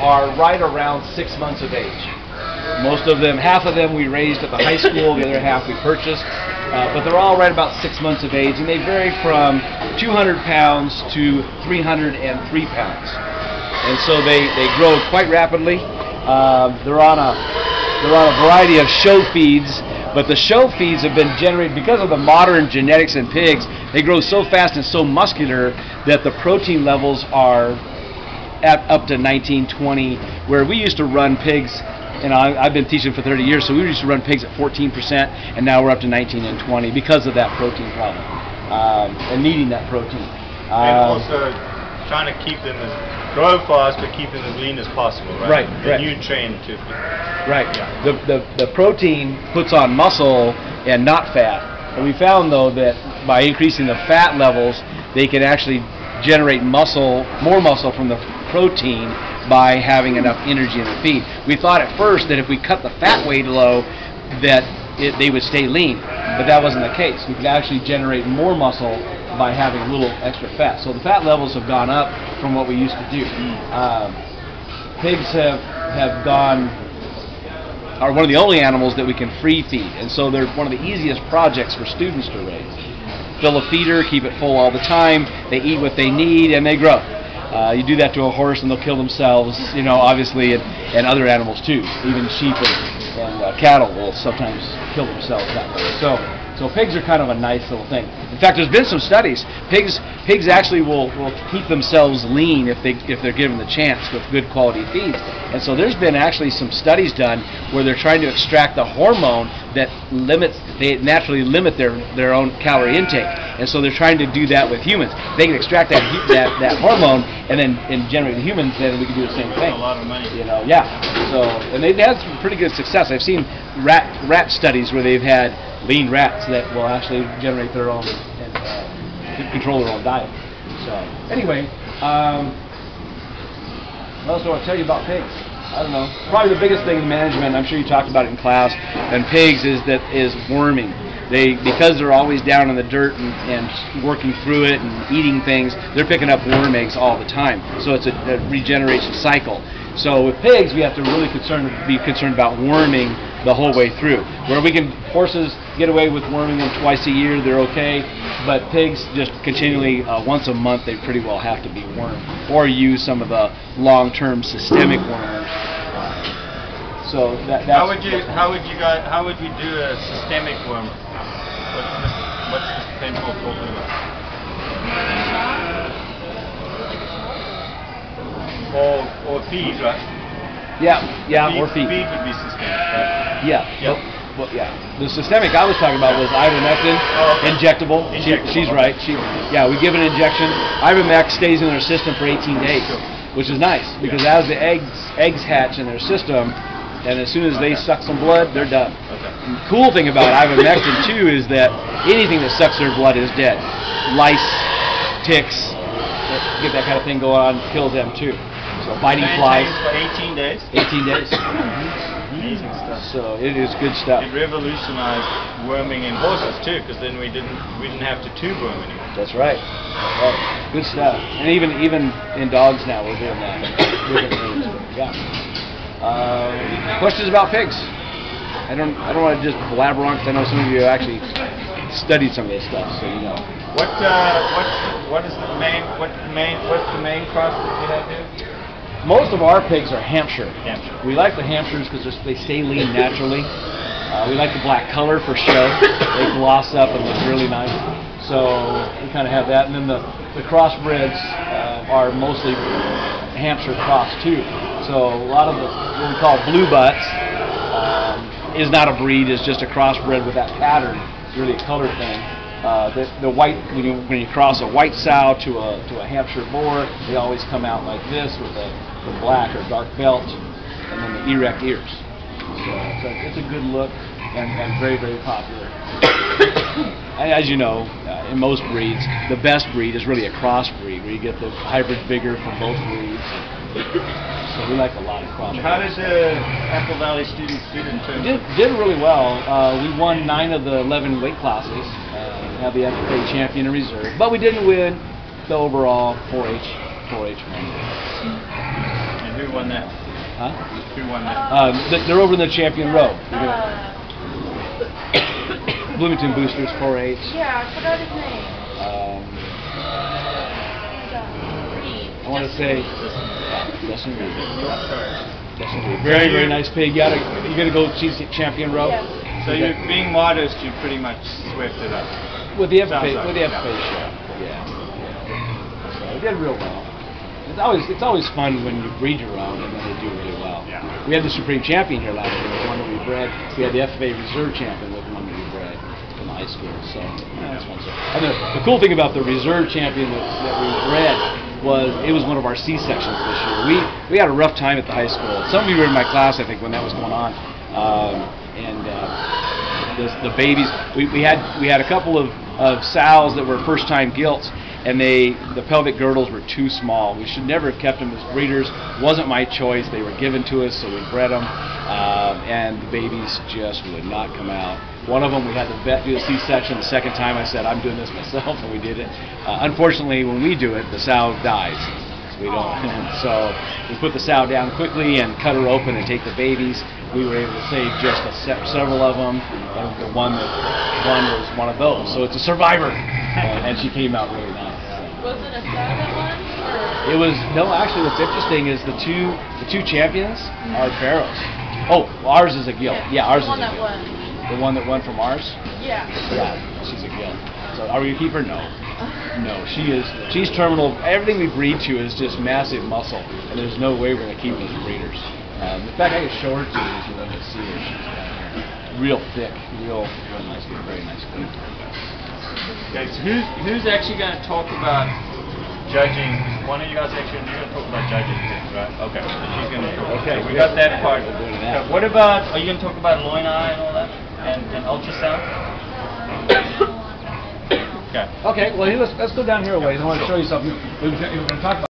are right around 6 months of age. Most of them, half of them we raised at the high school, the other half we purchased. But they're all right about 6 months of age, and they vary from 200 pounds to 303 pounds. And so they grow quite rapidly. They're on a variety of show feeds, but the show feeds have been generated because of the modern genetics in pigs. They grow so fast and so muscular that the protein levels are at up to 19, 20, where we used to run pigs. And I've been teaching for 30 years, so we used to run pigs at 14%, and now we're up to 19 and 20 because of that protein problem and needing that protein. And also trying to keep them grow fast, but keep them as lean as possible, right? Right. You train to. Right. Yeah. The protein puts on muscle and not fat. And we found though that by increasing the fat levels, they can actually generate muscle, more muscle from the protein by having enough energy in the feed. We thought at first that if we cut the fat weight low, that they would stay lean, but that wasn't the case. We could actually generate more muscle by having a little extra fat. So the fat levels have gone up from what we used to do. Pigs are one of the only animals that we can free feed, and so they're one of the easiest projects for students to raise. Fill a feeder, keep it full all the time, they eat what they need, and they grow. You do that to a horse and they'll kill themselves, you know, obviously, and other animals too. Even sheep and cattle will sometimes kill themselves that way. So pigs are kind of a nice little thing. In fact, there's been some studies. Pigs actually will keep themselves lean if they're given the chance with good quality feeds. And so there's been actually some studies done where they're trying to extract the hormone that they naturally limit their own calorie intake. And so they're trying to do that with humans. They can extract that hormone and then generate the humans, then we can do the same thing. A lot of money. You know, yeah. So, and they've had some pretty good success. I've seen rat studies where they've had lean rats that will actually generate their own and control their own diet. So anyway, what else do I want to tell you about pigs? I don't know. Probably the biggest thing in management, I'm sure you talked about it in class, and pigs is worming. Because they're always down in the dirt and working through it and eating things, they're picking up worm eggs all the time. So it's a regeneration cycle. So with pigs, we have to really be concerned about worming the whole way through. Where horses get away with worming them twice a year, they're okay. But pigs just continually, once a month, they pretty well have to be wormed, or use some of the long-term systemic worms. So that's how would you do a systemic worm? What's the simple talking about? Or feed, right? Yeah, or feed. Feed would be systemic, right? Yeah. Well, yeah. The systemic I was talking about was ivermectin, injectable. She's right. We give an injection. Ivermectin stays in their system for 18 days, which is nice because as the eggs hatch in their system, and as soon as they suck some blood, they're done. The cool thing about ivermectin too is that anything that sucks their blood is dead. Lice, ticks, get that kind of thing going on, kills them too. So biting flies. For 18 days? 18 days. Amazing stuff. So it is good stuff. It revolutionized worming in horses too, because then we didn't have to tube worm anymore. That's right. Good stuff. And even in dogs now we're doing that. Questions about pigs? I don't want to just blabber on because I know some of you actually studied some of this stuff, so you know. What's the main cross that you have here? Most of our pigs are Hampshire. Hampshire. We like the Hampshires because they stay lean naturally. We like the black color for show. They gloss up and look really nice. So we kind of have that. And then the crossbreds are mostly Hampshire cross too. So a lot of what we call blue butts is not a breed, it's just a crossbred with that pattern. It's really a color thing. The white, when you cross a white sow to a Hampshire boar, they always come out like this with the black or dark belt and then the erect ears. So it's a good look and very, very popular. As you know, in most breeds, the best breed is really a crossbreed, where you get the hybrids bigger from both breeds. So we like a lot of crossbreeds. How did the Apple Valley students do in terms of? Did really well. We won 9 of the 11 weight classes. Have the FFA champion in reserve, but we didn't win the overall 4-H one. And who Who won that? Huh? Who won that? They're over in the Champion Row. Bloomington Boosters 4-H. Yeah, I forgot his name. I want to say Justin Reed. Justin Reed. Very nice pig. You gotta go see Champion Row. Yes. So you're being modest. You pretty much swept it up. With the Sounds FFA, like with the it, FFA show. Yeah. So they did real well. It's always fun when you breed your own and then they do really well. Yeah. We had the Supreme Champion here last year, the one that we bred. We had the FFA Reserve Champion with the one that we bred in the high school. So that's fun stuff. And the cool thing about the Reserve Champion that we bred was it was one of our C sections this year. We had a rough time at the high school. Some of you were in my class, I think, when that was going on. The babies, we had a couple of sows that were first time gilts, and the pelvic girdles were too small. We should never have kept them as breeders. Wasn't my choice. They were given to us, so we bred them, and the babies just would not come out. One of them, we had the vet do a C-section. The second time, I said, I'm doing this myself, and we did it. Unfortunately, when we do it, the sow dies. We don't. So we put the sow down quickly and cut her open and take the babies. We were able to save just several of them, and the one that won was one of those. So it's a survivor, and she came out really nice. Was it a sow that won? It was actually, what's interesting is the two champions are barrows. Oh, well, ours is a gilt. Yeah, ours is a gilt. The one that won from ours? Yeah. Yeah, she's a gilt. So are we gonna keep her? No. No, she's terminal. Everything we breed to is just massive muscle, and there's no way we're gonna keep them as breeders. In fact, I can show her to you if you let me see her. She's got her real thick, real nice, very nice queen. Okay, so who's actually going to talk about judging? One of you guys actually you're going to talk about judging things, right? Okay, so she's going to talk. Okay, so we got that part. We're doing that. What about? Are you going to talk about loin eye and all that, and ultrasound? Okay. Okay, well let's go down here a ways. I want to show you something. We're going to talk about